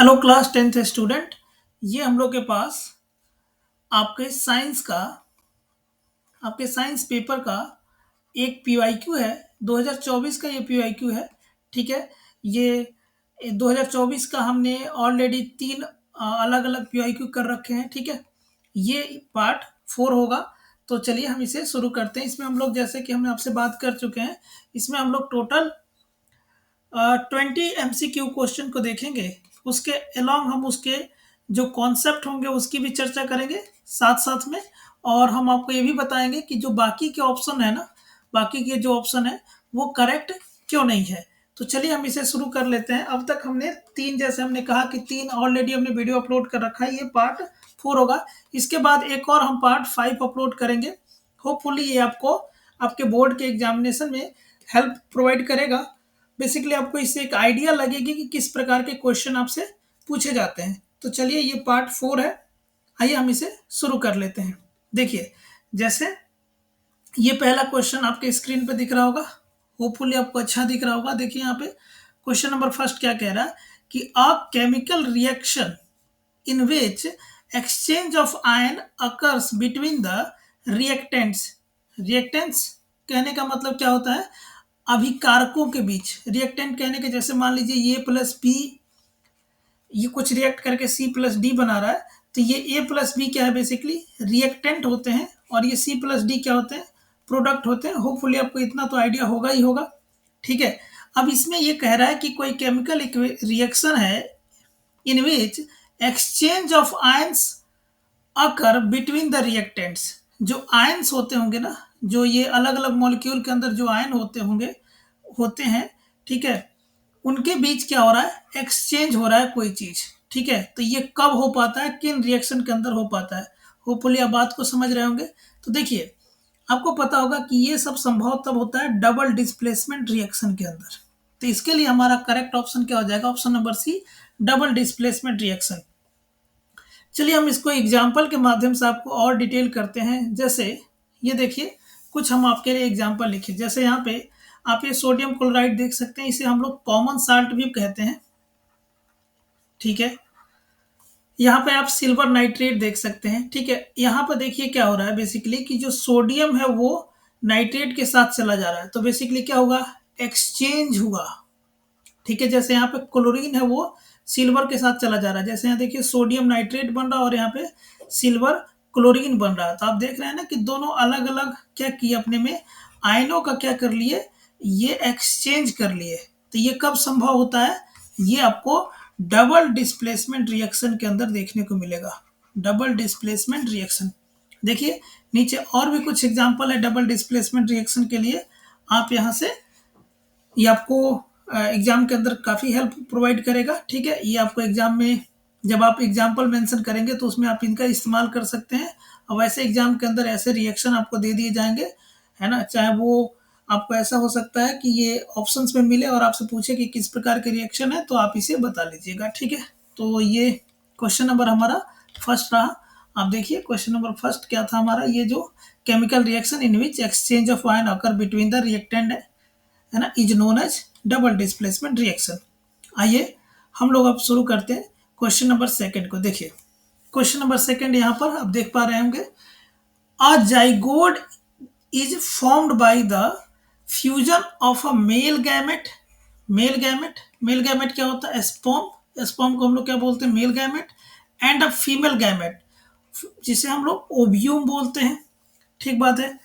Hello class 10th student. ये हम लोग के पास आपके साइंस का आपके साइंस पेपर का एक पीवाईक्यू है। 2024 का ये पीवाईक्यू है। ठीक है। ये 2024 का हमने ऑलरेडी तीन अलग अलग पीवाईक्यू कर रखे हैं। ठीक है। ये पार्ट 4 होगा। तो चलिए हम इसे शुरू करते हैं। इसमें हम लोग जैसे कि हमने आपसे बात कर चुके हैं, इसमें हम लोग टोटल 20 MCQ क्वेश्चन को देखेंगे। उसके अलोंग हम उसके जो कॉन्सेप्ट होंगे उसकी भी चर्चा करेंगे साथ साथ में। और हम आपको ये भी बताएंगे कि जो बाकी के ऑप्शन है ना, बाकी के जो ऑप्शन है वो करेक्ट क्यों नहीं है। तो चलिए हम इसे शुरू कर लेते हैं। अब तक हमने तीन, जैसे हमने कहा कि तीन ऑलरेडी हमने वीडियो अपलोड कर रखा है, ये पार्ट 4 होगा। इसके बाद एक और हम पार्ट 5 अपलोड करेंगे। होपफुली ये आपको आपके बोर्ड के एग्जामिनेशन में हेल्प प्रोवाइड करेगा। बेसिकली आपको इससे एक आइडिया लगेगी कि किस प्रकार के क्वेश्चन आपसे पूछे जाते हैं। तो चलिए ये पार्ट 4 है। आइए हम इसे शुरू कर लेते हैं। देखिए, जैसे ये पहला क्वेश्चन आपके स्क्रीन पे दिख रहा होगा। होपफुली आपको अच्छा दिख रहा होगा। देखिए यहाँ पे क्वेश्चन नंबर फर्स्ट क्या कह रहा है कि a chemical reaction in which exchange of ion occurs between the reactants। reactants कहने का मतलब क्या होता है? अभिकारकों के बीच। रिएक्टेंट कहने के जैसे मान लीजिए ये प्लस बी, ये कुछ रिएक्ट करके सी प्लस डी बना रहा है, तो ये ए प्लस बी क्या है? बेसिकली रिएक्टेंट होते हैं। और ये सी प्लस डी क्या होते हैं? प्रोडक्ट होते हैं। होपफुली आपको इतना तो आइडिया होगा ही होगा। ठीक है। अब इसमें ये कह रहा है कि कोई केमिकल रिएक्शन है in which exchange of ions occur between the reactants. जो आयंस होते होंगे ना, जो ये अलग अलग मॉलिक्यूल के अंदर जो आयन होते हैं, ठीक है, उनके बीच क्या हो रहा है? एक्सचेंज हो रहा है कोई चीज। ठीक है। तो ये कब हो पाता है, किन रिएक्शन के अंदर हो पाता है? होपफुली आप बात को समझ रहे होंगे। तो देखिए, आपको पता होगा कि ये सब संभव तब होता है डबल डिस्प्लेसमेंट रिएक्शन के अंदर। तो इसके लिए हमारा करेक्ट ऑप्शन क्या हो जाएगा? Option number C, double displacement reaction. चलिए हम इसको एग्जाम्पल के माध्यम से आपको और डिटेल करते हैं। जैसे ये देखिए, कुछ हम आपके लिए एग्जाम्पल लिखे। जैसे यहाँ पे आप ये सोडियम क्लोराइड देख सकते हैं, इसे हम लोग कॉमन साल्ट भी कहते हैं। ठीक है। यहाँ पे आप सिल्वर नाइट्रेट देख सकते हैं। ठीक है। यहाँ पर देखिए क्या हो रहा है बेसिकली कि जो सोडियम है वो नाइट्रेट के साथ चला जा रहा है। तो बेसिकली क्या होगा? एक्सचेंज हुआ। ठीक है। जैसे यहाँ पे क्लोरीन है वो सिल्वर के साथ चला जा रहा है। जैसे यहाँ देखिए सोडियम नाइट्रेट बन रहा है और यहाँ पे सिल्वर क्लोरीन बन रहा है। तो आप देख रहे हैं ना कि दोनों अलग अलग क्या किए, अपने में आयनों का क्या कर लिए? ये एक्सचेंज कर लिए। तो ये कब संभव होता है? ये आपको डबल डिस्प्लेसमेंट रिएक्शन के अंदर देखने को मिलेगा। Double displacement reaction. देखिए नीचे और भी कुछ एग्जाम्पल है डबल डिस्प्लेसमेंट रिएक्शन के लिए। आप यहाँ से, ये आपको एग्जाम के अंदर काफ़ी हेल्प प्रोवाइड करेगा। ठीक है। ये आपको एग्जाम में जब आप एग्जाम्पल मेंशन करेंगे तो उसमें आप इनका इस्तेमाल कर सकते हैं। और वैसे एग्जाम के अंदर ऐसे रिएक्शन आपको दे दिए जाएंगे, है ना। चाहे वो आपको ऐसा हो सकता है कि ये ऑप्शंस में मिले और आपसे पूछे कि किस प्रकार के रिएक्शन है, तो आप इसे बता लीजिएगा। ठीक है। तो ये क्वेश्चन नंबर हमारा फर्स्ट रहा। आप देखिए क्वेश्चन नंबर फर्स्ट क्या था हमारा? ये जो chemical reaction in which exchange of ion occur between the reactant है ना, is known as double displacement reaction. आइए हम लोग अब शुरू करते हैं क्वेश्चन नंबर सेकंड को। देखिए क्वेश्चन नंबर सेकंड यहाँ पर आप देख पा रहे होंगे, अ zygote is formed by the fusion of a male gamete. Male gamete क्या होता है? स्पर्म। स्पर्म को हम लोग क्या बोलते हैं? Male gamete. And a female gamete, जिसे हम लोग ओव्यूम बोलते हैं। ठीक बात है।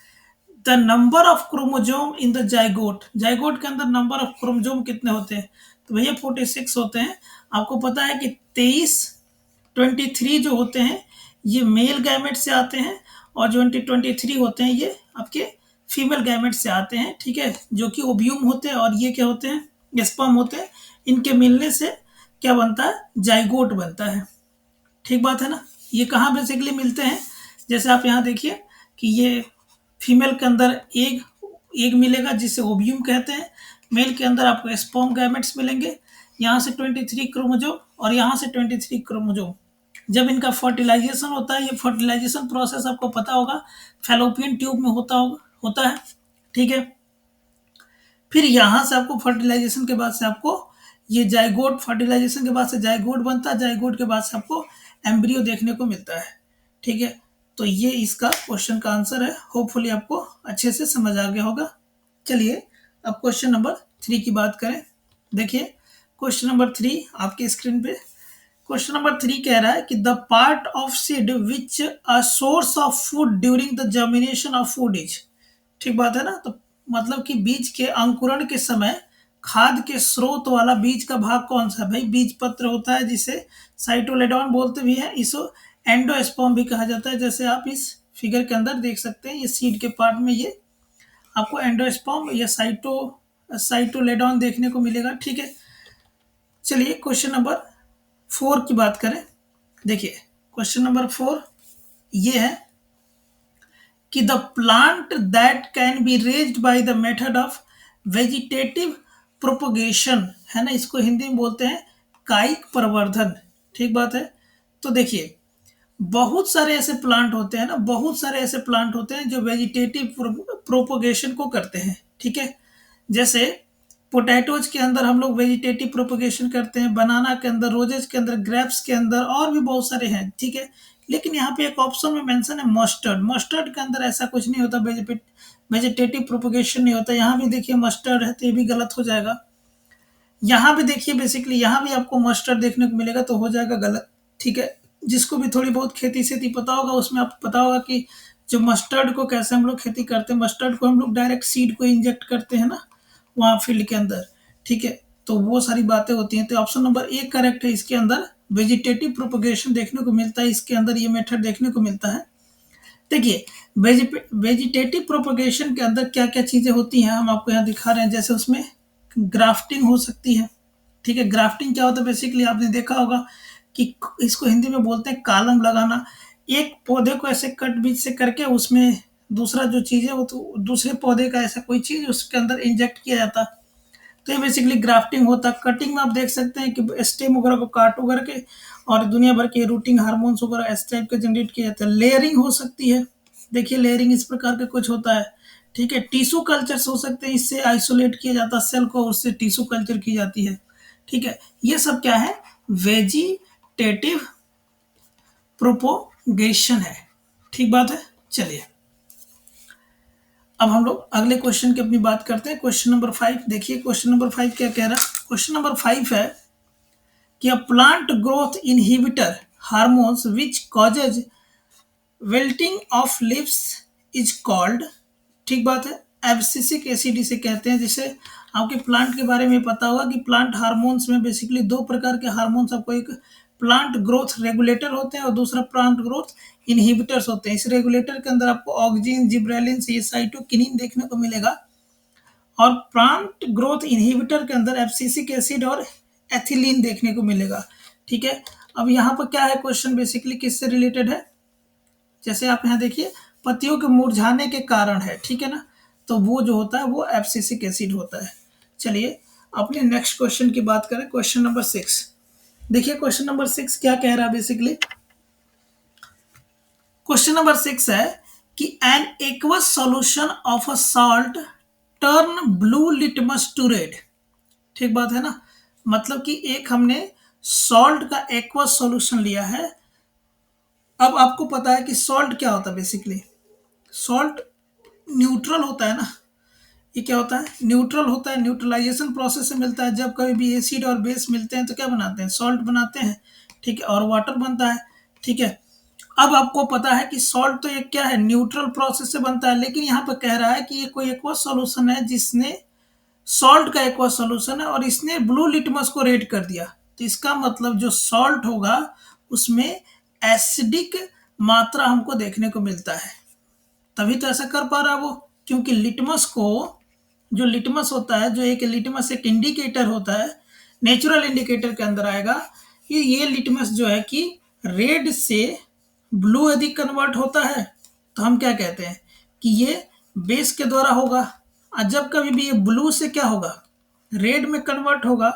The number of chromosome in the zygote, zygote के अंदर नंबर ऑफ क्रोमोजोम कितने होते हैं? तो भैया 46 होते हैं। आपको पता है कि 23 जो होते हैं ये मेल गैमेट से आते हैं, और जो 23 होते हैं ये आपके फीमेल गैमेट से आते हैं। ठीक है। जो कि ओव्यूम होते हैं और ये क्या होते हैं? स्पर्म होते हैं। इनके मिलने से क्या बनता है? जाइगोट बनता है। ठीक बात है ना। ये कहाँ बेसिकली मिलते हैं? जैसे आप यहाँ देखिए कि ये फीमेल के अंदर एग एग मिलेगा जिसे ओव्यूम कहते हैं। मेल के अंदर आपको स्पर्म गैमेट्स मिलेंगे। यहाँ से 23 क्रोमोजोम और यहाँ से 23 क्रोमोजोम। जब इनका फर्टिलाइजेशन होता है, ये फर्टिलाइजेशन प्रोसेस आपको पता होगा फैलोपियन ट्यूब में होता है। ठीक है। फिर यहाँ से आपको फर्टिलाइजेशन के बाद से आपको ये जाइगोट, फर्टिलाइजेशन के बाद से जाइगोट बनता है, जाइगोट के बाद से आपको एम्ब्रियो देखने को मिलता है। ठीक है, तो ये इसका क्वेश्चन का आंसर है। होपफुली आपको अच्छे से समझ आ गया होगा। चलिए अब क्वेश्चन नंबर 3 की बात करें। देखिए क्वेश्चन नंबर 3 आपके स्क्रीन पे। क्वेश्चन नंबर 3 कह रहा है कि the part of seed which a source of food during the germination of food is. ठीक बात है ना। तो मतलब कि बीज के अंकुरण के समय खाद के स्रोत वाला बीज का भाग कौन सा है? भाई बीज पत्र होता है, जिसे साइटोलेडॉन बोलते भी हैं, इसे एंडोस्पर्म भी कहा जाता है। जैसे आप इस फिगर के अंदर देख सकते हैं, ये सीड के पार्ट में ये आपको एंडोस्पर्म या साइटोलेडॉन देखने को मिलेगा। ठीक है, चलिए क्वेश्चन नंबर 4 की बात करें। देखिए क्वेश्चन नंबर 4 ये है कि the plant that can be raised by the method of vegetative propagation, है ना, इसको हिंदी में बोलते हैं कायिक प्रवर्धन। ठीक बात है। तो देखिए बहुत सारे ऐसे प्लांट होते हैं ना, बहुत सारे ऐसे प्लांट होते हैं जो वेजिटेटिव प्रोपोगेशन को करते हैं। ठीक है, जैसे पोटैटोज के अंदर हम लोग वेजिटेटिव प्रोपोगेशन करते हैं, बनाना के अंदर, रोजेज के अंदर, ग्रेप्स के अंदर, और भी बहुत सारे हैं। ठीक है, लेकिन यहाँ पे एक ऑप्शन में मेंशन है मस्टर्ड। मस्टर्ड के अंदर ऐसा कुछ नहीं होता, वेजिटेटिव प्रोपोगेशन नहीं होता। यहाँ भी देखिए मस्टर्ड है, तो ये भी गलत हो जाएगा। यहाँ भी देखिए बेसिकली यहाँ भी आपको मस्टर्ड देखने को मिलेगा, तो हो जाएगा गलत। ठीक है, जिसको भी थोड़ी बहुत खेती सेती पता होगा उसमें आपको पता होगा कि जो मस्टर्ड को कैसे हम लोग खेती करते हैं। मस्टर्ड को हम लोग डायरेक्ट सीड को इंजेक्ट करते हैं ना, वहाँ फील्ड के अंदर। ठीक है, तो वो सारी बातें होती हैं। तो ऑप्शन नंबर 1 करेक्ट है। इसके अंदर वेजिटेटिव प्रोपोगेशन देखने को मिलता है, इसके अंदर ये मेथड देखने को मिलता है। देखिए वेजिटेटिव प्रोपोगेशन के अंदर क्या क्या चीज़ें होती हैं हम आपको यहाँ दिखा रहे हैं। जैसे उसमें ग्राफ्टिंग हो सकती है। ठीक है, ग्राफ्टिंग क्या होता है? बेसिकली आपने देखा होगा कि इसको हिंदी में बोलते हैं कालम लगाना। एक पौधे को ऐसे कट बीच से करके उसमें दूसरा जो चीज़ है वो तो दूसरे पौधे का ऐसा कोई चीज़ उसके अंदर इंजेक्ट किया जाता है। तो ये बेसिकली ग्राफ्टिंग होता है। कटिंग में आप देख सकते हैं कि स्टेम वगैरह को काट वगैरह के और दुनिया भर के रूटिंग हार्मोन्स वगैरह इस टाइप के जनरेट किए जाते हैं। लेयरिंग हो सकती है। देखिए लेयरिंग इस प्रकार का कुछ होता है। ठीक है, टिश्यू कल्चर्स हो सकते हैं, इससे आइसोलेट किया जाता है सेल को, उससे टिश्यू कल्चर की जाती है। ठीक है, ये सब क्या है? वेजिटेटिव प्रोपोगेशन है। ठीक बात है। चलिए अब हम लोग अगले क्वेश्चन की अपनी बात करते हैं। क्वेश्चन नंबर 5 देखिए। क्वेश्चन नंबर 5 क्या कह रहा है? क्वेश्चन नंबर 5 है कि a plant growth inhibitor hormones which causes wilting of leaves is called. ठीक बात है, एब्सिसिक एसिड इसे कहते हैं। जिसे आपके प्लांट के बारे में पता होगा कि प्लांट हार्मोन्स में बेसिकली 2 प्रकार के हार्मोन्स आपको, एक प्लांट ग्रोथ रेगुलेटर होते हैं और दूसरा प्लांट ग्रोथ इनहिबिटर्स होते हैं। इस रेगुलेटर के अंदर आपको ऑक्सिन, जिब्रेलिन, ये साइटोकिनिन देखने को मिलेगा, और प्लांट ग्रोथ इनहिबिटर के अंदर एब्सिसिक एसिड और एथिलीन देखने को मिलेगा। ठीक है, अब यहाँ पर क्या है क्वेश्चन? बेसिकली किससे रिलेटेड है? जैसे आप यहाँ देखिए पत्तियों के मुरझाने के कारण है। ठीक है ना, तो वो जो होता है वो एब्सिसिक एसिड होता है। चलिए अपने नेक्स्ट क्वेश्चन की बात करें। क्वेश्चन नंबर 6 देखिए। क्वेश्चन नंबर 6 क्या कह रहा है? बेसिकली क्वेश्चन नंबर 6 है कि an aqueous solution of a salt turn blue litmus to red. ठीक बात है ना, मतलब कि एक हमने सॉल्ट का एक्वस सॉल्यूशन लिया है। अब आपको पता है कि सॉल्ट क्या होता है? बेसिकली सॉल्ट न्यूट्रल होता है ना। ये क्या होता है? न्यूट्रल होता है। न्यूट्रलाइजेशन प्रोसेस से मिलता है। जब कभी भी एसिड और बेस मिलते हैं तो क्या बनाते हैं? सॉल्ट बनाते हैं। ठीक है, और वाटर बनता है। ठीक है, अब आपको पता है कि सॉल्ट तो एक क्या है? न्यूट्रल प्रोसेस से बनता है। लेकिन यहाँ पर कह रहा है कि ये कोई एक्वस सॉल्यूशन है, जिसने सॉल्ट का एक्वस सॉल्यूशन है और इसने ब्लू लिटमस को रेड कर दिया। तो इसका मतलब जो सॉल्ट होगा उसमें एसिडिक मात्रा हमको देखने को मिलता है। तभी तो ऐसा कर पा रहा है वो, क्योंकि लिटमस को, जो लिटमस होता है, जो एक लिटमस एक इंडिकेटर होता है, नेचुरल इंडिकेटर के अंदर आएगा। ये लिटमस जो है कि रेड से ब्लू यदि कन्वर्ट होता है तो हम क्या कहते हैं कि ये बेस के द्वारा होगा। और जब कभी भी ये ब्लू से क्या होगा? रेड में कन्वर्ट होगा,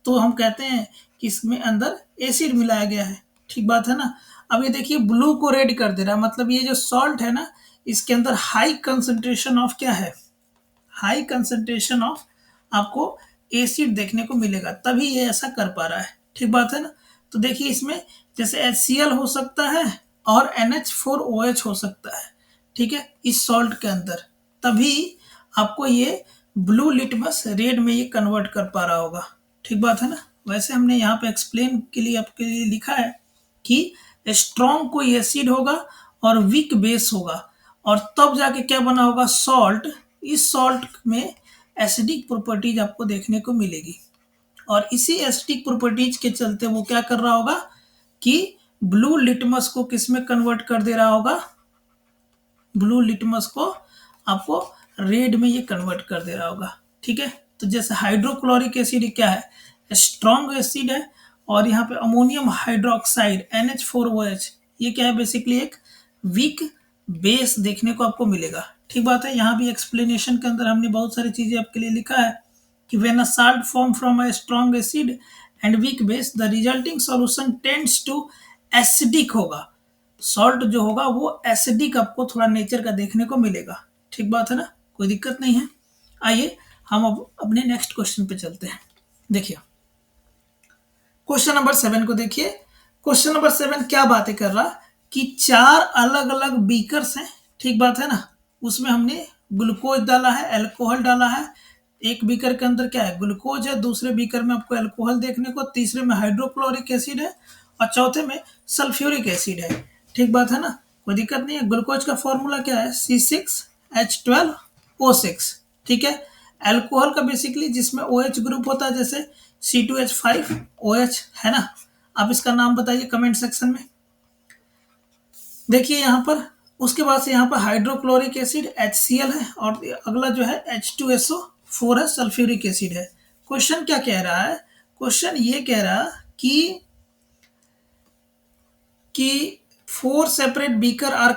तो हम कहते हैं कि इसमें अंदर एसिड मिलाया गया है। ठीक बात है ना। अब ये देखिए ब्लू को रेड कर दे रहा है, मतलब ये जो सॉल्ट है ना, इसके अंदर हाई कंसंट्रेशन ऑफ क्या है? हाई कंसंट्रेशन ऑफ आपको एसिड देखने को मिलेगा, तभी ये ऐसा कर पा रहा है। ठीक बात है ना। तो देखिए इसमें जैसे HCl हो सकता है और NH4OH हो सकता है, ठीक है, इस सॉल्ट के अंदर, तभी आपको ये ब्लू लिटमस रेड में ये कन्वर्ट कर पा रहा होगा। ठीक बात है ना। वैसे हमने यहाँ पे एक्सप्लेन के लिए आपके लिए लिखा है कि स्ट्रॉन्ग कोई एसिड होगा और वीक बेस होगा, और तब जाके क्या बना होगा, सॉल्ट। इस सॉल्ट में एसिडिक प्रॉपर्टीज आपको देखने को मिलेगी, और इसी एसिडिक प्रॉपर्टीज के चलते वो क्या कर रहा होगा कि ब्लू लिटमस को किस में कन्वर्ट कर दे रहा होगा, ब्लू लिटमस को आपको रेड में ये कन्वर्ट कर दे रहा होगा। ठीक है, तो जैसे हाइड्रोक्लोरिक एसिड क्या है, स्ट्रॉन्ग एसिड है, और यहाँ पे अमोनियम हाइड्रोक्साइड NH4OH ये क्या है, बेसिकली एक वीक बेस देखने को आपको मिलेगा। ठीक बात है। यहाँ भी एक्सप्लेनेशन के अंदर हमने बहुत सारी चीजें आपके लिए लिखा है कि when a salt form from a strong acid and weak base the resulting solution tends to acidic होगा। सॉल्ट जो होगा वो एसिडिक आपको थोड़ा नेचर का देखने को मिलेगा। ठीक बात है ना, कोई दिक्कत नहीं है। आइए हम अब अपने नेक्स्ट क्वेश्चन पे चलते हैं। देखिए क्वेश्चन नंबर 7 को देखिए। क्वेश्चन नंबर 7 क्या बातें कर रहा कि 4 अलग अलग बीकर्स हैं, ठीक बात है ना, उसमें हमने ग्लूकोज डाला है, अल्कोहल डाला है। एक बीकर के अंदर क्या है, ग्लूकोज है, दूसरे बीकर में आपको अल्कोहल देखने को, तीसरे में हाइड्रोक्लोरिक एसिड है, और चौथे में सल्फ्यूरिक एसिड है। ठीक बात है ना, कोई दिक्कत नहीं है। ग्लूकोज का फॉर्मूला क्या है, C6H12O6। ठीक है, अल्कोहल का बेसिकली जिसमें OH ग्रुप होता है, जैसे C2H5OH है ना। आप इसका नाम बताइए कमेंट सेक्शन में। देखिए यहाँ पर, उसके बाद से यहाँ पर हाइड्रोक्लोरिक एसिड HCl है, और अगला जो है H2SO4 है, सल्फ्यूरिक एसिड है। क्वेश्चन क्या कह रहा है, क्वेश्चन ये कह रहा कि 4 separate beaker are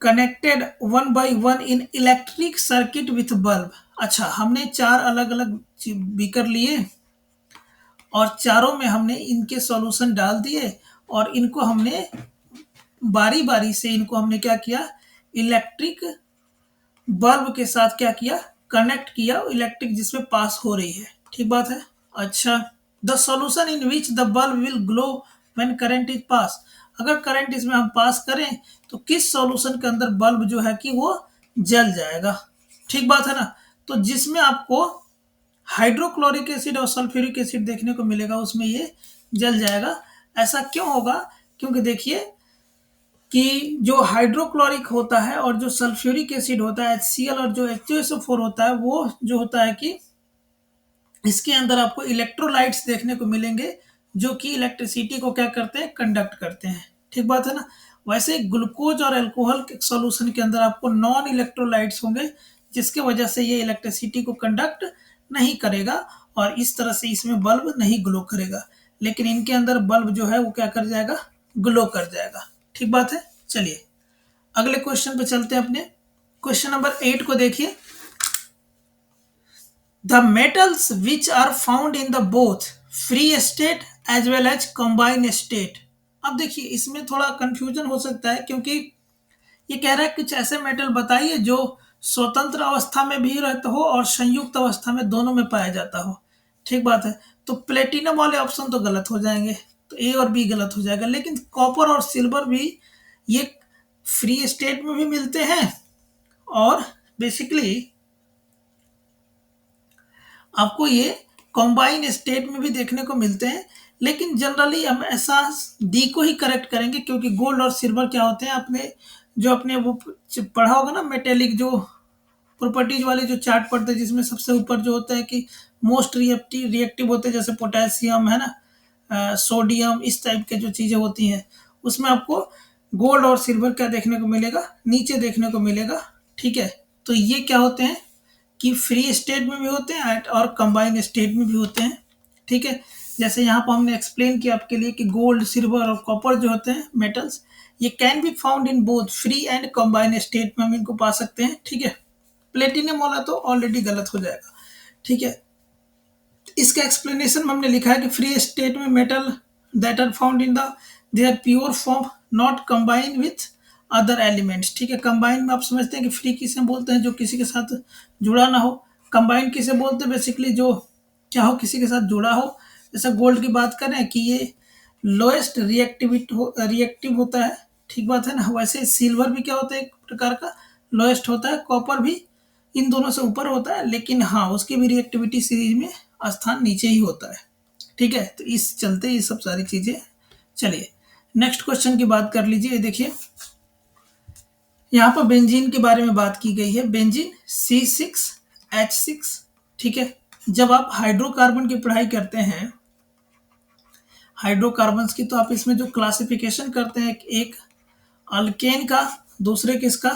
connected one by one in electric circuit with bulb. अच्छा, हमने 4 अलग अलग बीकर लिए और चारों में हमने इनके सॉल्यूशन डाल दिए, और इनको हमने बारी बारी से इनको हमने क्या किया, इलेक्ट्रिक बल्ब के साथ क्या किया, कनेक्ट किया, इलेक्ट्रिक जिसमें पास हो रही है। ठीक बात है। अच्छा, the solution in which the bulb will glow when current is pass. अगर करंट इसमें हम पास करें तो किस सॉल्यूशन के अंदर बल्ब जो है कि वो जल जाएगा। ठीक बात है ना। तो जिसमें आपको हाइड्रोक्लोरिक एसिड और सल्फ्यूरिक एसिड देखने को मिलेगा उसमें ये जल जाएगा। ऐसा क्यों होगा, क्योंकि देखिए कि जो हाइड्रोक्लोरिक होता है और जो सल्फ्यूरिक एसिड होता है HCl और जो H2SO4 होता है, वो जो होता है कि इसके अंदर आपको इलेक्ट्रोलाइट्स देखने को मिलेंगे, जो कि इलेक्ट्रिसिटी को क्या करते हैं, कंडक्ट करते हैं। ठीक बात है ना। वैसे ग्लूकोज और अल्कोहल के सॉल्यूशन के अंदर आपको नॉन इलेक्ट्रोलाइट्स होंगे, जिसके वजह से ये इलेक्ट्रिसिटी को कंडक्ट नहीं करेगा, और इस तरह से इसमें बल्ब नहीं ग्लो करेगा। लेकिन इनके अंदर बल्ब जो है वो क्या कर जाएगा, ग्लो कर जाएगा। ठीक बात है। चलिए अगले क्वेश्चन पे चलते हैं अपने। क्वेश्चन नंबर 8 को देखिए। The metals which are found in the both free state as well as combined state। अब देखिए इसमें थोड़ा कंफ्यूजन हो सकता है, क्योंकि ये कह रहा है कुछ ऐसे मेटल बताइए जो स्वतंत्र अवस्था में भी रहता हो और संयुक्त अवस्था में, दोनों में पाया जाता हो। ठीक बात है। तो प्लेटिनम वाले ऑप्शन तो गलत हो जाएंगे, तो ए और बी गलत हो जाएगा। लेकिन कॉपर और सिल्वर भी ये फ्री स्टेट में भी मिलते हैं, और बेसिकली आपको ये कॉम्बाइन स्टेट में भी देखने को मिलते हैं। लेकिन जनरली हम ऐसा डी को ही करेक्ट करेंगे, क्योंकि गोल्ड और सिल्वर क्या होते हैं, अपने जो अपने वो पढ़ा होगा ना, मेटेलिक जो प्रॉपर्टीज वाले जो चार्ट पढ़ते हैं, जिसमें सबसे ऊपर जो होता है कि मोस्ट रिएक्टिव होते हैं, जैसे पोटेशियम है ना, सोडियम, इस टाइप के जो चीज़ें होती हैं, उसमें आपको गोल्ड और सिल्वर क्या देखने को मिलेगा, नीचे देखने को मिलेगा। ठीक है, तो ये क्या होते हैं कि फ्री स्टेट में भी होते हैं और कंबाइन स्टेट में भी होते हैं। ठीक है, जैसे यहाँ पर हमने एक्सप्लेन किया आपके लिए कि गोल्ड, सिल्वर और कॉपर जो होते हैं मेटल्स, ये can be found in both free and combine state में हम इनको पा सकते हैं। ठीक है, प्लेटिनम वाला तो ऑलरेडी गलत हो जाएगा। ठीक है, इसका एक्सप्लेनेशन में हमने लिखा है कि फ्री स्टेट में metal that are found in the their pure form not combine with other elements. ठीक है, कंबाइन में आप समझते हैं कि फ्री किसे बोलते हैं, जो किसी के साथ जुड़ा ना हो। कंबाइन किसे बोलते हैं, बेसिकली जो क्या हो, किसी के साथ जुड़ा हो। जैसे गोल्ड की बात करें कि ये लोएस्ट रिएक्टिव होता है, ठीक बात है ना। वैसे सिल्वर भी क्या होता है, एक प्रकार का लोएस्ट होता है, कॉपर भी इन दोनों से ऊपर होता है, लेकिन हाँ उसकी भी रिएक्टिविटी सीरीज में स्थान नीचे ही होता है, ठीक है। तो इस चलते ये सब सारी चीजें। चलिए नेक्स्ट क्वेश्चन की बात कर लीजिए। देखिए यहाँ पर बेंजीन के बारे में बात की गई है, बेंजीन C6H6, ठीक है। जब आप हाइड्रोकार्बन की पढ़ाई करते हैं, हाइड्रोकार्बन्स की, तो आप इसमें जो क्लासिफिकेशन करते हैं, एक अल्केन का, दूसरे किसका,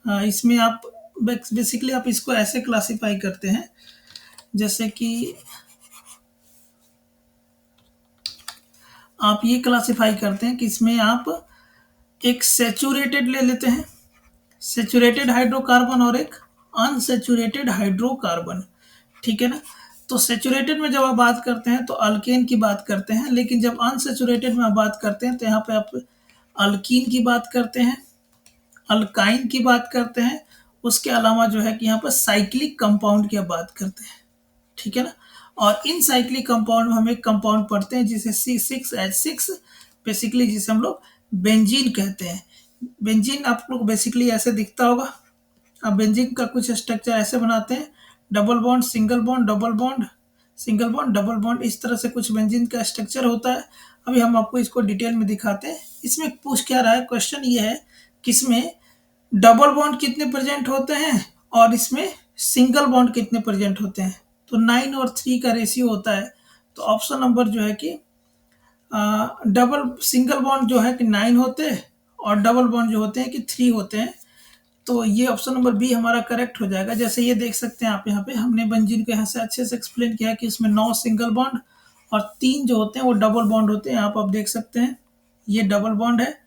इसमें आप बेसिकली आप इसको ऐसे क्लासिफाई करते हैं, जैसे कि आप ये क्लासिफाई करते हैं कि इसमें आप एक सेचुरेटेड ले लेते हैं, सेचुरेटेड हाइड्रोकार्बन, और एक अनसेचुरेटेड हाइड्रोकार्बन, ठीक है ना। तो सेचुरेटेड में जब आप बात करते हैं तो अल्केन की बात करते हैं, लेकिन जब अनसेचुरेटेड में आप बात करते हैं तो यहाँ पे आप अल्कीन की बात करते हैं, अल्काइन की बात करते हैं, उसके अलावा जो है कि यहाँ पर साइक्लिक कंपाउंड की आप बात करते हैं, ठीक है ना। और इन साइक्लिक कंपाउंड में हम एक कंपाउंड पढ़ते हैं जिसे C6H6, बेसिकली जिसे हम लोग बेंजीन कहते हैं। बेंजीन आप लोग बेसिकली ऐसे दिखता होगा। अब बेंजीन का कुछ स्ट्रक्चर ऐसे बनाते हैं, double bond, single bond, double bond, single bond, double bond, इस तरह से कुछ बेंजीन का स्ट्रक्चर होता है। अभी हम आपको इसको डिटेल में दिखाते हैं। इसमें पूछ क्या रहा है, क्वेश्चन ये है कि इसमें डबल बॉन्ड कितने प्रेजेंट होते हैं और इसमें सिंगल बॉन्ड कितने प्रेजेंट होते हैं। तो 9 और 3 का रेशियो होता है। तो ऑप्शन नंबर जो है कि डबल सिंगल बॉन्ड जो है कि 9 होते हैं और डबल बॉन्ड जो होते हैं कि 3 होते हैं। तो ये ऑप्शन नंबर बी हमारा करेक्ट हो जाएगा। जैसे ये देख सकते हैं आप, यहाँ पे हमने बेंजीन को यहाँ से अच्छे से एक्सप्लेन किया कि इसमें 9 सिंगल बॉन्ड और 3 जो होते हैं वो डबल बॉन्ड होते हैं। यहाँ पर आप देख सकते हैं ये डबल बॉन्ड है,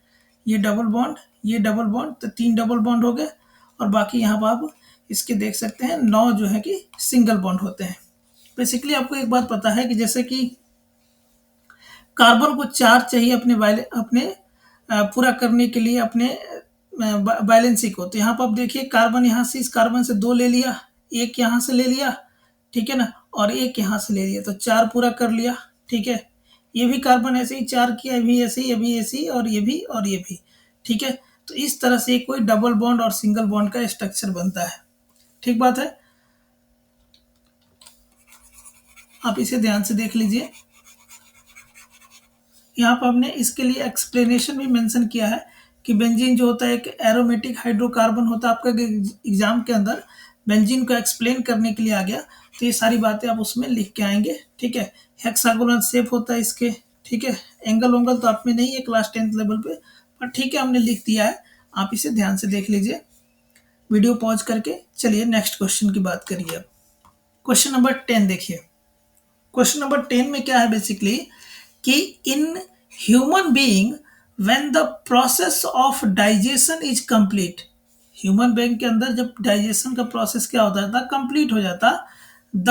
ये डबल बॉन्ड, ये डबल बॉन्ड, तो 3 डबल बॉन्ड हो गए। और बाकी यहाँ पर आप इसके देख सकते हैं 9 जो है कि सिंगल बॉन्ड होते हैं। बेसिकली आपको एक बात पता है कि जैसे कि कार्बन को चार्ज चाहिए अपने पूरा करने के लिए अपने बैलेंसी को। तो यहाँ पर आप देखिए कार्बन यहाँ से, इस कार्बन से 2 ले लिया, एक यहाँ से ले लिया, ठीक है ना, और एक यहाँ से ले लिया, तो 4 पूरा कर लिया, ठीक है। ये भी कार्बन ऐसे ही 4 किया, ये भी ऐसे ही, ये भी ऐसे ही, और ये भी और ये भी, ठीक है। तो इस तरह से कोई डबल बॉन्ड और सिंगल बॉन्ड का स्ट्रक्चर बनता है, ठीक बात है। आप इसे ध्यान से देख लीजिए। यहाँ पर हमने इसके लिए एक्सप्लेनेशन भी मेंशन किया है कि बेंजीन जो होता है एक एरोमेटिक हाइड्रोकार्बन होता है। आपका एग्जाम के अंदर बेंजीन को एक्सप्लेन करने के लिए आ गया, तो ये सारी बातें आप उसमें लिख के आएंगे, ठीक है। हेक्सागोनल शेप होता है इसके, ठीक है। एंगल उंगल तो आप में नहीं है क्लास 10th लेवल पे, पर ठीक है हमने लिख दिया है। आप इसे ध्यान से देख लीजिए, वीडियो पॉज करके। चलिए नेक्स्ट क्वेश्चन की बात करिए अब। क्वेश्चन नंबर 10 देखिए। क्वेश्चन नंबर 10 में क्या है बेसिकली कि in human being when the process of digestion is complete, human being के अंदर जब डाइजेशन का प्रोसेस क्या होता था, कंप्लीट हो जाता, द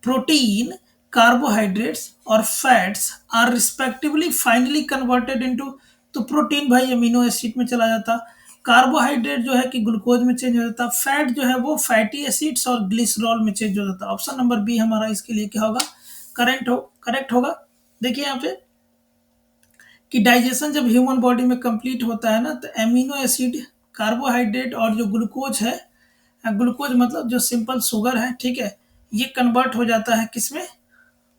प्रोटीन, कार्बोहाइड्रेट्स और fats are respectively finally converted into, तो प्रोटीन भाई अमीनो एसिड में चला जाता, कार्बोहाइड्रेट जो है कि ग्लूकोज में चेंज हो जाता, फैट जो है वो फैटी एसिड्स और ग्लिसरॉल में चेंज हो जाता। ऑप्शन नंबर बी हमारा इसके लिए क्या होगा, करेक्ट होगा। देखिए यहाँ पे कि डाइजेशन जब ह्यूमन बॉडी में कंप्लीट होता है ना, तो एमिनो एसिड, कार्बोहाइड्रेट और जो ग्लूकोज है, ग्लूकोज मतलब जो सिंपल शुगर है, ठीक है, ये कन्वर्ट हो जाता है किसमें,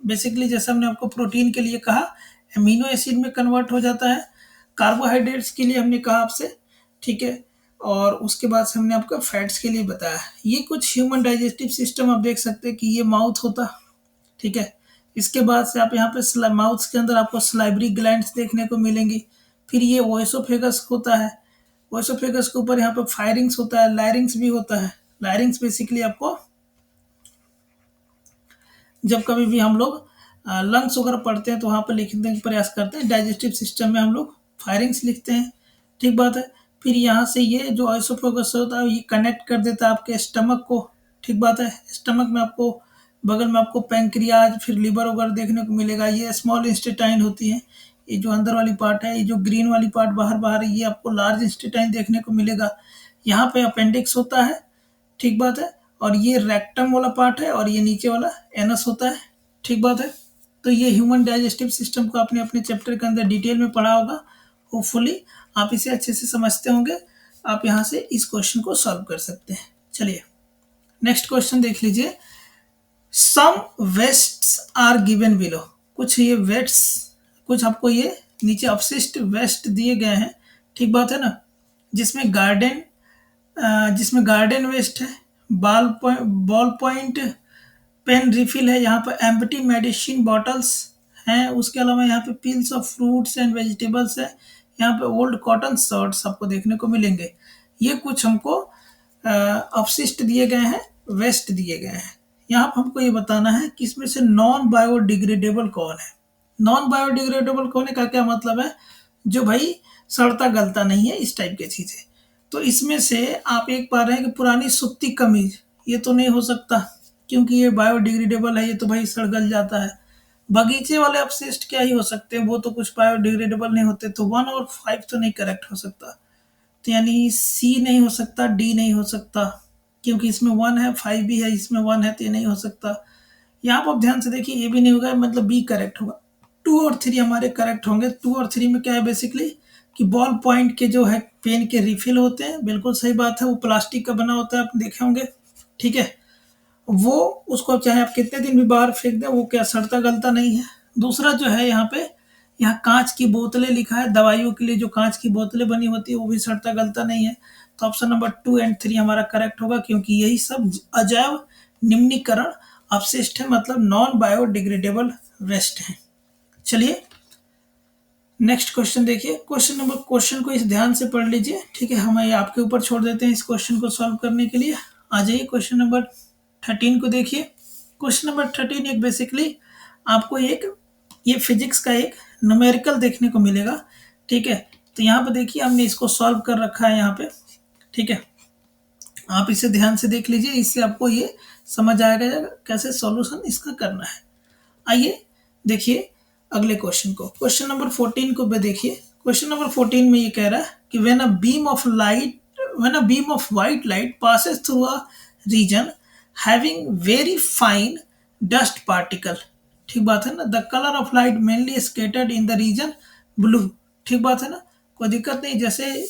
बेसिकली जैसे हमने आपको प्रोटीन के लिए कहा एमिनो एसिड में कन्वर्ट हो जाता है, कार्बोहाइड्रेट्स के लिए हमने कहा आपसे, ठीक है, और उसके बाद से हमने आपको फैट्स के लिए बताया। ये कुछ ह्यूमन डाइजेस्टिव सिस्टम आप देख सकते हैं कि ये माउथ होता, ठीक है। इसके बाद से आप यहाँ पे माउथ के अंदर आपको स्लाइवरी ग्लैंड्स देखने को मिलेंगी। फिर ये ओएसोफेगस होता है, ओएसोफेगस के ऊपर यहाँ पे फायरिंग्स होता है, लायरिंग्स भी होता है। लायरिंग्स बेसिकली आपको जब कभी भी हम लोग लंग्स वगैरह पढ़ते हैं तो वहाँ पर लिखने का प्रयास करते हैं, डाइजेस्टिव सिस्टम में हम लोग फायरिंग्स लिखते हैं, ठीक बात है। फिर यहाँ से ये जो ओएसोफेगस होता है ये कनेक्ट कर देता है आपके स्टमक को, ठीक बात है। स्टमक में आपको बगल में आपको पैंक्रियाज, फिर लिवर वगैरह देखने को मिलेगा। ये स्मॉल इंस्टेटाइन होती है, ये जो अंदर वाली पार्ट है, ये जो ग्रीन वाली पार्ट बाहर बाहर है, ये आपको लार्ज इंस्टेटाइन देखने को मिलेगा। यहाँ पे अपेंडिक्स होता है, ठीक बात है। और ये रेक्टम वाला पार्ट है और ये नीचे वाला एनस होता है। ठीक बात है। तो ये ह्यूमन डाइजेस्टिव सिस्टम को आपने अपने चैप्टर के अंदर डिटेल में पढ़ा होगा। होपफुली आप इसे अच्छे से समझते होंगे। आप यहाँ से इस क्वेश्चन को सॉल्व कर सकते हैं। चलिए नेक्स्ट क्वेश्चन देख लीजिए। सम वेस्ट्स आर गिवन बिलो। कुछ ये वेट्स, कुछ आपको ये नीचे अपशिष्ट वेस्ट दिए गए हैं। ठीक बात है ना। जिसमें गार्डन वेस्ट है, बॉल पॉइंट पेन रिफिल है, यहाँ पर एम्प्टी मेडिसिन बॉटल्स हैं, उसके अलावा यहाँ पे peels of fruits and vegetables है, यहाँ पे ओल्ड कॉटन शर्ट्स आपको देखने को मिलेंगे। ये कुछ हमको अपशिष्ट दिए गए हैं, वेस्ट दिए गए हैं। यहाँ पर हमको ये बताना है कि इसमें से नॉन बायोडिग्रेडेबल कौन है। नॉन बायोडिग्रेडेबल होने का क्या मतलब है, जो भाई सड़ता गलता नहीं है, इस टाइप की चीज़ें। तो इसमें से आप एक पा रहे हैं कि पुरानी सूती कमीज, ये तो नहीं हो सकता क्योंकि ये बायोडिग्रेडेबल है, ये तो भाई सड़ गल जाता है। बगीचे वाले अपशिष्ट क्या ही हो सकते हैं, वो तो कुछ बायोडिग्रेडेबल नहीं होते। तो 1 और 5 तो नहीं करेक्ट हो सकता। तो यानी सी नहीं हो सकता, डी नहीं हो सकता, क्योंकि इसमें 1 है, 5 भी है, इसमें 1 है, तो ये नहीं हो सकता। यहाँ पर आप ध्यान से देखिए, ये भी नहीं होगा, मतलब बी करेक्ट होगा। 2 और 3 हमारे करेक्ट होंगे। 2 और 3 में क्या है बेसिकली कि बॉल पॉइंट के जो है पेन के रिफिल होते हैं, बिल्कुल सही बात है। वो प्लास्टिक का बना होता है, आप देखे होंगे। ठीक है, वो उसको चाहे आप कितने दिन भी बाहर फेंक दें, वो क्या सड़ता गलता नहीं है। दूसरा जो है यहाँ पे, यहाँ कांच की बोतलें लिखा है, दवाइयों के लिए जो कांच की बोतलें बनी होती है, वो भी सड़ता गलता नहीं है। तो ऑप्शन नंबर 2 एंड 3 हमारा करेक्ट होगा, क्योंकि यही सब अजैव निम्नीकरण अपशिष्ट है, मतलब नॉन बायोडिग्रेडेबल वेस्ट है। चलिए नेक्स्ट क्वेश्चन देखिए। क्वेश्चन को इस ध्यान से पढ़ लीजिए। ठीक है, हम ये आपके ऊपर छोड़ देते हैं इस क्वेश्चन को सॉल्व करने के लिए। आ जाइए क्वेश्चन नंबर 13 को देखिए। क्वेश्चन नंबर 13 एक बेसिकली आपको एक ये फिजिक्स का एक न्यूमेरिकल देखने को मिलेगा। ठीक है, तो यहाँ पे देखिए हमने इसको सॉल्व कर रखा है यहाँ पे। ठीक है, आप इसे ध्यान से देख लीजिए, इससे आपको ये समझ आएगा कैसे सॉल्यूशन इसका करना है। आइए देखिए अगले क्वेश्चन को। क्वेश्चन नंबर 14 को भी देखिए। क्वेश्चन नंबर 14 में ये कह रहा है कि when a beam of white light passes through a region having very fine dust particle. ठीक बात है ना। The colour of light mainly scattered in the region blue. ठीक बात है ना, कोई दिक्कत नहीं। जैसे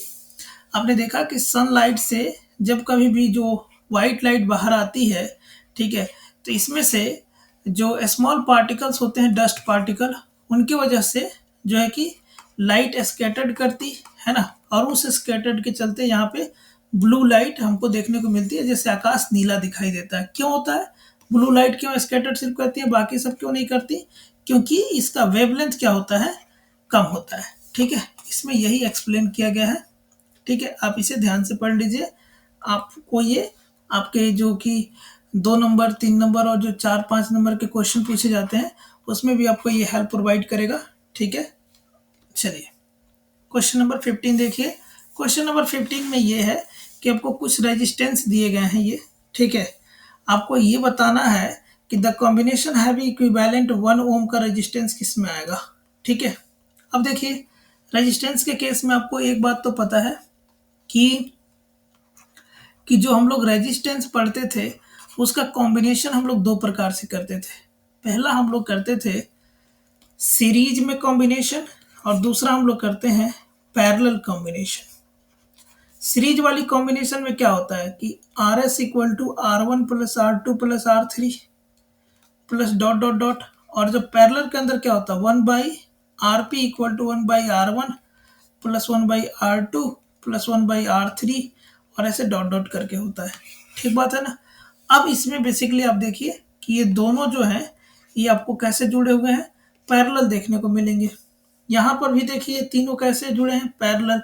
आपने देखा कि सनलाइट से जब कभी भी जो वाइट लाइट बाहर आती है, ठीक है, तो इसमें से जो स्मॉल पार्टिकल्स होते हैं, डस्ट पार्टिकल, उनकी वजह से जो है कि लाइट स्कैटर्ड करती है ना, और उस स्कैटर्ड के चलते यहाँ पे ब्लू लाइट हमको देखने को मिलती है, जैसे आकाश नीला दिखाई देता है। क्यों होता है ब्लू लाइट, क्यों स्कैटर्ड सिर्फ करती है, बाकी सब क्यों नहीं करती? क्योंकि इसका वेवलेंथ क्या होता है, कम होता है। ठीक है, इसमें यही एक्सप्लेन किया गया है। ठीक है, आप इसे ध्यान से पढ़ लीजिए। आपको ये आपके जो कि 2 नंबर 3 नंबर और जो 4-5 नंबर के क्वेश्चन पूछे जाते हैं, उसमें भी आपको ये हेल्प प्रोवाइड करेगा। ठीक है, चलिए क्वेश्चन नंबर 15 देखिए। क्वेश्चन नंबर 15 में ये है कि आपको कुछ रेजिस्टेंस दिए गए हैं ये। ठीक है, आपको ये बताना है कि द कॉम्बिनेशन हैव इक्विवेलेंट 1 ओम का रेजिस्टेंस किस में आएगा। ठीक है, अब देखिए रेजिस्टेंस के केस में आपको एक बात तो पता है कि जो हम लोग रेजिस्टेंस पढ़ते थे, उसका कॉम्बिनेशन हम लोग 2 प्रकार से करते थे। पहला हम लोग करते थे सीरीज में कॉम्बिनेशन, और दूसरा हम लोग करते हैं पैरेलल कॉम्बिनेशन। सीरीज वाली कॉम्बिनेशन में क्या होता है कि R S equal to R1 plus R2 plus R3 plus dot dot dot, और जब पैरेलल के अंदर क्या होता है 1 by RP equal to 1 by R1 plus 1 by R2 plus 1 by R3, और ऐसे डॉट डॉट करके होता है। ठीक बात है ना। अब इसमें बेसिकली आप देखिए कि ये दोनों जो हैं ये आपको कैसे जुड़े हुए हैं, पैरेलल देखने को मिलेंगे। यहाँ पर भी देखिए तीनों कैसे जुड़े हैं, पैरेलल।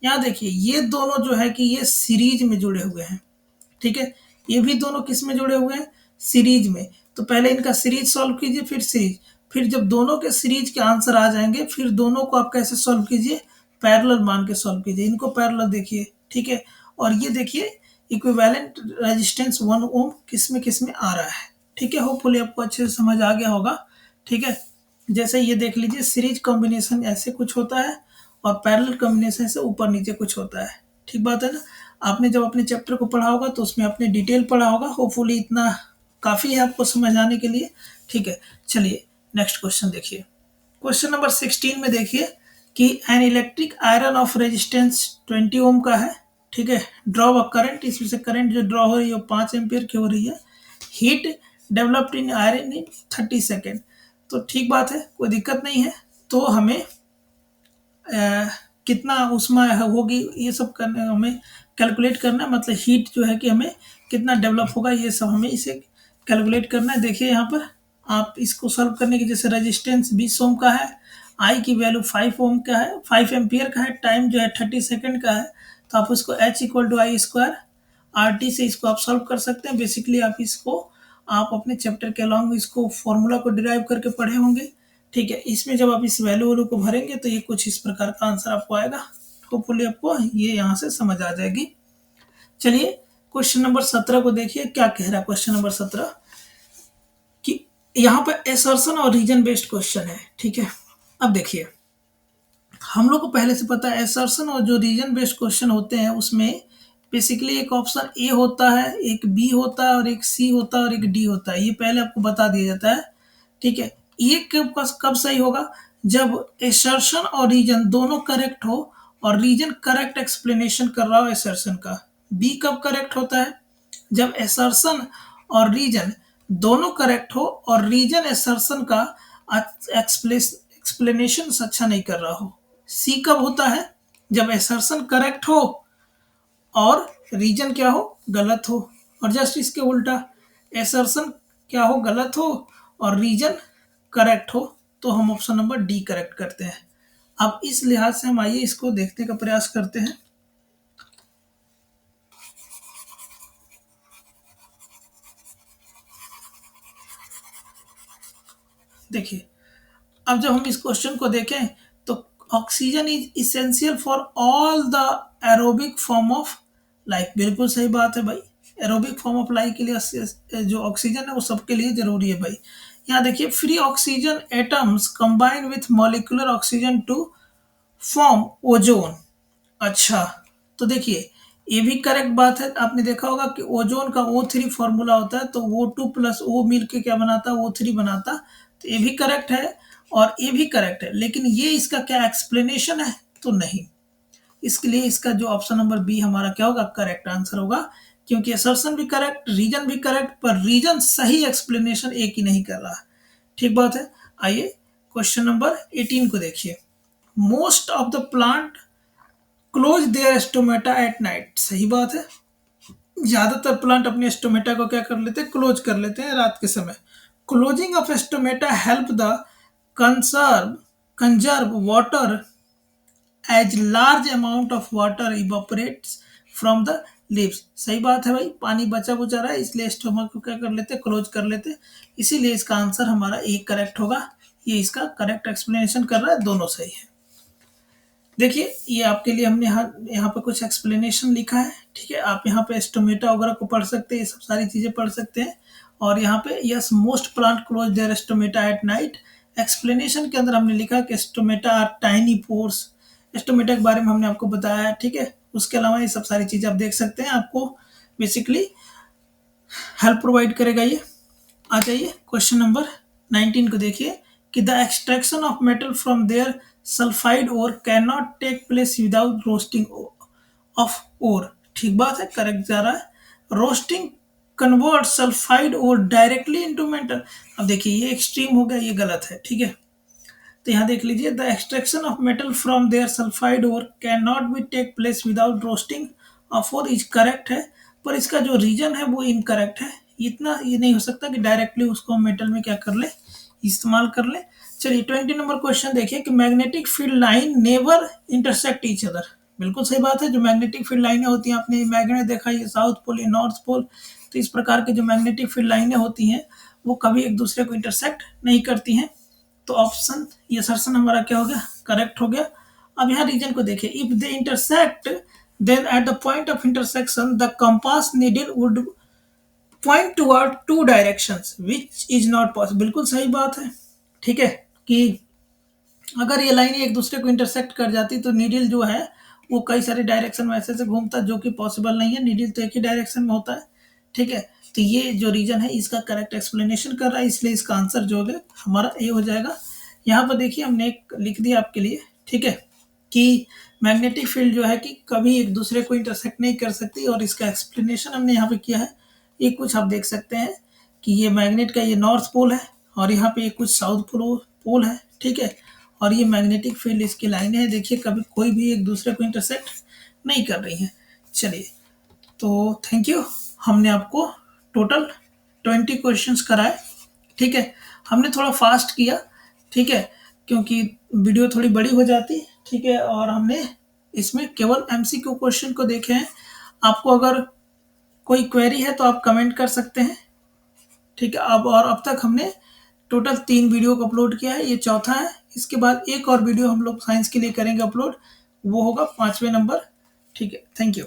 यहाँ देखिए ये दोनों जो है कि ये सीरीज में जुड़े हुए हैं। ठीक है, ये भी दोनों किस में जुड़े हुए हैं, सीरीज में। तो पहले इनका सीरीज सॉल्व कीजिए, फिर सीरीज, फिर जब दोनों के सीरीज के आंसर आ जाएंगे, फिर दोनों को आप कैसे सॉल्व कीजिए, पैरेलल मान के सॉल्व कीजिए। इनको पैरेलल देखिए। ठीक है, और ये देखिए इक्विवेलेंट रेजिस्टेंस 1 ओम किस में आ रहा है। ठीक है, होपफुली आपको अच्छे से समझ आ गया होगा। ठीक है, जैसे ये देख लीजिए सीरीज कॉम्बिनेशन ऐसे कुछ होता है, और पैरेलल कॉम्बिनेशन से ऊपर नीचे कुछ होता है। ठीक बात है ना। आपने जब अपने चैप्टर को पढ़ा होगा तो उसमें आपने डिटेल पढ़ा होगा। होपफुली इतना काफ़ी है आपको समझ आने के लिए। ठीक है, चलिए नेक्स्ट क्वेश्चन देखिए। क्वेश्चन नंबर 16 में देखिए कि an electric iron of resistance 20 ओम का है। ठीक है, ड्रॉ अ करंट, इसमें से करंट जो ड्रॉ हो रही है वो 5 एम्पियर की हो रही है। Heat developed in iron in 30 second. तो ठीक बात है, कोई दिक्कत नहीं है। तो हमें कितना ऊष्मा होगी ये सब करने हमें कैलकुलेट करना है, मतलब हीट जो है कि हमें कितना डेवलप होगा ये सब हमें इसे कैलकुलेट करना है। देखिए यहाँ पर आप इसको सॉल्व करने की, जैसे रेजिस्टेंस 20 ओम का है, आई की वैल्यू 5 ओम का है, 5 एम्पियर का है, टाइम जो है 30 सेकेंड का है। तो आप उसको H equal to I square R T से इसको आप सॉल्व कर सकते हैं। बेसिकली आप इसको आप अपने चैप्टर के अलॉन्ग इसको फॉर्मूला को डिराइव करके पढ़े होंगे। ठीक है, इसमें जब आप इस वैल्यू को भरेंगे तो ये कुछ इस प्रकार का आंसर आपको आएगा। होपफुली आपको ये यहाँ से समझ आ जाएगी। चलिए क्वेश्चन नंबर 17 को देखिए क्या कह रहा है। क्वेश्चन नंबर 17 कि यहाँ पर एसर्शन और रीजन बेस्ड क्वेश्चन है। ठीक है, अब देखिए हम लोग को पहले से पता है एसर्शन और जो रीजन बेस्ड क्वेश्चन होते हैं उसमें बेसिकली एक ऑप्शन ए होता है, एक बी होता है और एक सी होता है और एक डी होता है। ये पहले आपको बता दिया जाता है। ठीक है, ये कब सही होगा, जब एसर्शन और रीजन दोनों करेक्ट हो और रीजन करेक्ट एक्सप्लेनेशन कर रहा हो एसर्शन का। बी कब करेक्ट होता है, जब एसर्शन और रीजन दोनों करेक्ट हो और रीजन एसर्शन का एक्सप्लेनेशन अच्छा नहीं कर रहा हो। सी कब होता है, जब एसर्शन करेक्ट हो और रीजन क्या हो, गलत हो। और जस्ट इसके उल्टा, एसर्शन क्या हो, गलत हो और रीजन करेक्ट हो, तो हम ऑप्शन नंबर डी करेक्ट करते हैं। अब इस लिहाज से हम आइए इसको देखने का प्रयास करते हैं। देखिए अब जब हम इस क्वेश्चन को देखें तो oxygen is essential for all the aerobic form of life. बिल्कुल सही बात है भाई, एरोबिक फॉर्म ऑफ लाइफ के लिए जो ऑक्सीजन है वो सबके लिए जरूरी है भाई। यहाँ देखिए free oxygen atoms combine with molecular oxygen to form ozone. अच्छा, तो देखिए ये भी करेक्ट बात है। आपने देखा होगा कि ओजोन का O3 फॉर्मूला होता है, तो O2 प्लस O मिल के क्या बनाता है, O3 बनाता। तो ये भी करेक्ट है और ये भी करेक्ट है, लेकिन ये इसका क्या एक्सप्लेनेशन है, तो नहीं। इसके लिए इसका जो ऑप्शन नंबर बी हमारा क्या होगा, करेक्ट आंसर होगा। क्योंकि असर्शन भी करेक्ट, रीजन भी करेक्ट, पर रीजन सही एक्सप्लेनेशन एक ही नहीं कर रहा। ठीक बात है। आइए क्वेश्चन नंबर 18 को देखिए। Most of the plant close their stomata at night. सही बात है, ज्यादातर प्लांट अपने स्टोमेटा को क्या कर लेते हैं, क्लोज कर लेते हैं रात के समय। Closing of stomata help the conserve conserve water as large amount of water evaporates from the leaves. सही बात है भाई, पानी बचा बुचा रहा है इसलिए स्टोमक को क्या कर लेते हैं, क्लोज कर लेते हैं। इसीलिए इसका आंसर हमारा ए करेक्ट होगा। ये इसका करेक्ट एक्सप्लेनेशन कर रहा है, दोनों सही है। देखिए ये आपके लिए हमने यहाँ पे कुछ एक्सप्लेनेशन लिखा है। ठीक है, आप यहाँ पे स्टोमेटा वगैरह को पढ़ सकते हैं, ये सब सारी चीजें पढ़ सकते हैं। और यहाँ पे yes most plant close their stomata at night. Explanation के अंदर हमने लिखा कि stomata are tiny pores. Stomata के बारे में हमने आपको बताया है। ठीक है, उसके अलावा ये सब सारी चीजें आप देख सकते हैं, आपको बेसिकली हेल्प प्रोवाइड करेगा ये। आ जाइए क्वेश्चन नंबर 19 को देखिए कि the extraction of metal from their sulphide ore can not take place without roasting of ore. ठीक बात है, करेक्ट जा रहा है। Roasting convert sulphide ore directly into metal. अब देखिए ये एक्सट्रीम हो गया, ये गलत है। ठीक है, तो यहाँ देख लीजिए the extraction of metal from their sulphide ore can not be take place without roasting of ore is correct है, पर इसका जो रीजन है वो इनकरेक्ट है। इतना ये नहीं हो सकता कि डायरेक्टली उसको हम मेटल में क्या कर ले, इस्तेमाल कर ले। चलिए 20 नंबर क्वेश्चन देखिए कि magnetic field line never intersect each other. बिल्कुल सही बात है, जो मैग्नेटिक फील्ड लाइनें होती हैं, आपने मैग्नेट देखा, ये साउथ पोल, ये नॉर्थ पोल, तो इस प्रकार की जो मैग्नेटिक फील्ड लाइनें होती हैं वो कभी एक दूसरे को इंटरसेक्ट नहीं करती हैं। तो ऑप्शन ये असर्शन हमारा क्या हो गया, करेक्ट हो गया। अब यहाँ रीजन को देखिए, if they intersect then at the point of intersection the compass needle would point toward two directions which is not possible. बिल्कुल सही बात है। ठीक है, कि अगर ये लाइनें एक दूसरे को इंटरसेक्ट कर जाती तो नीडल जो है वो कई सारे डायरेक्शन में ऐसे घूमता है जो कि पॉसिबल नहीं है, नीडल तो एक ही डायरेक्शन में होता है। ठीक है, तो ये जो रीजन है इसका करेक्ट एक्सप्लेनेशन कर रहा है, इसलिए इसका आंसर जो है हमारा ए हो जाएगा। यहाँ पर देखिए हमने एक लिख दिया आपके लिए, ठीक है, कि मैग्नेटिक फील्ड जो है कि कभी एक दूसरे को इंटरसेक्ट नहीं कर सकती, और इसका एक्सप्लेनेशन हमने यहाँ पे किया है। ये कुछ आप देख सकते हैं कि ये मैग्नेट का ये नॉर्थ पोल है, और यहाँ पे ये कुछ साउथ पोल है, ठीक है, और ये मैग्नेटिक फील्ड इसकी लाइन है, देखिए कभी कोई भी एक दूसरे को इंटरसेक्ट नहीं कर रही है। चलिए, तो थैंक यू, हमने आपको टोटल 20 क्वेश्चंस कराए। ठीक है, हमने थोड़ा फास्ट किया, ठीक है, क्योंकि वीडियो थोड़ी बड़ी हो जाती, ठीक है, और हमने इसमें केवल एमसीक्यू क्वेश्चन को देखे हैं। आपको अगर कोई क्वेरी है तो आप कमेंट कर सकते हैं। ठीक है, अब तक हमने टोटल 3 वीडियो को अपलोड किया है, ये चौथा है। इसके बाद एक और वीडियो हम लोग साइंस के लिए करेंगे अपलोड, वो होगा 5वें नंबर। ठीक है, थैंक यू।